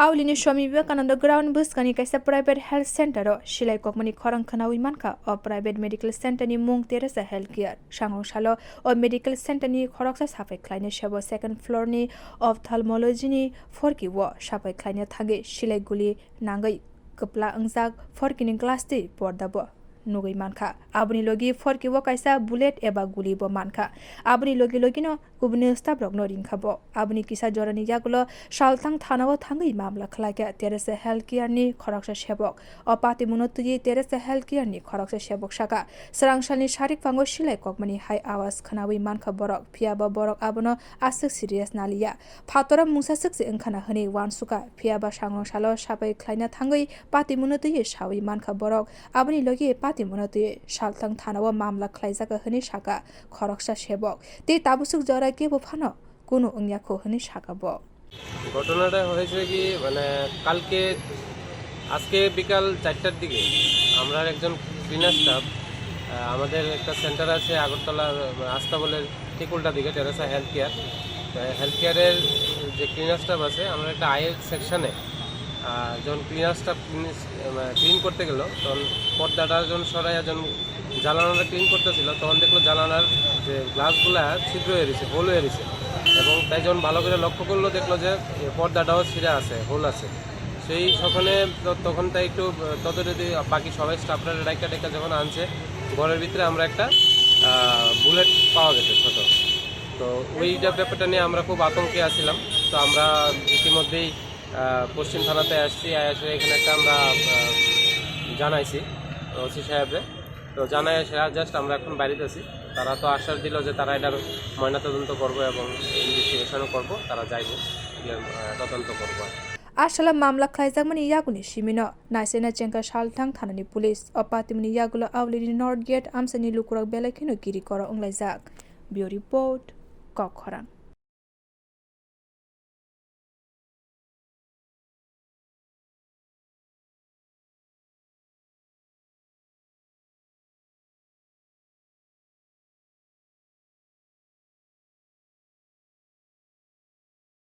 Aulini Swami Vivekananda ground buskani kaisa private health center silai kokmani khorang khanawi mankha o private medical center ni mung Teresa Health Care Sangrong salo o medical center ni khorok sa saphai khwlaina sebo second floor ni ophthalmology ni phorki wo saphai khwlaina thangi silai goli nangai kapla angjak phorki ni glass ti porda bo nugui mankha abuni logi phorki wo kaisa bullet eba guli bo mankha abuni logi no gubni staff rok no ringkha bo abuni kisa jorani yagulo salthang thanao thangi mamla khlaika Teresa Health Care ni khoroksa sebok o Patimungno tuyi Teresa Health Care ni khoroksa sebok saka srangsalni sarik pango silai kokmani high awas khanawi mankha borok phiaba borok abono asuk serious nalia phatora mungsa sukse engkhana hini wansuka phiaba sangrong salo sapai khwlaina thangi Patimungno tuyi sawi mankha borok abuni logi Patimungno tuyi salthang thanao mamla khlaijaka hini saka khoroksa sebok te tabusuk jora কে বোফানো কোনো অংয়াখো হনি শাকাব ঘটনাটা হয়েছে কি মানে কালকে আজকে বিকাল 4টার দিকে আমরা একজন ক্লিনার স্টাফ আমাদের একটা সেন্টার আছে আগরতলা আস্তাবলের ঠিক উল্টা দিকে টেরেসা হেলথ কেয়ারের যে ক্লিনার স্টাফ আছে আমরা একটা আয়ের সেকশনে যখন ক্লিনার স্টাফ ক্লিন করতে গেল তখন পর্দাটা যখন সরাইয়া যখন জ্বালানোটা ক্লিন করতেছিল তখন দেখলো জ্বালানার যে গ্লাসগুলা ছিদ্র হয়ে গেছে হোল হয়ে গেছে এবং তাই যখন ভালো করে লক্ষ্য করলো দেখলো যে পর্দাটাও ছিঁড়ে আছে হোল আছে সেই সকালে তখন তাই একটু ততটি বাকি সবাই স্টাফরা ডাইকা যখন আনছে ঘরের ভিতরে আমরা একটা বুলেট পাওয়া গেছে ছোট তো ওইটা ব্যাপারটা নিয়ে আমরা খুব আতঙ্কে আসছিলাম তো আমরা ইতিমধ্যেই পশ্চিম থানাতে আসছি এসে এখানে একটা আমরা জানাইছি ওসি সাহেবরে তো জানাই জাস্ট আমরা এখন বাড়িতে আছি তারা তো আশ্বাস দিল যে তারা এটার ময়নাতদন্ত করবো এবং ইনভেস্টিগেশনও করবো তারা যাইব তদন্ত করবো Ashala mamla khlaijak yaguni simino naisena chengka salthang thanani police o Patimungno yagulo awlini north gate amsani lukurak belakino giri koro onglajak bio report kokhoran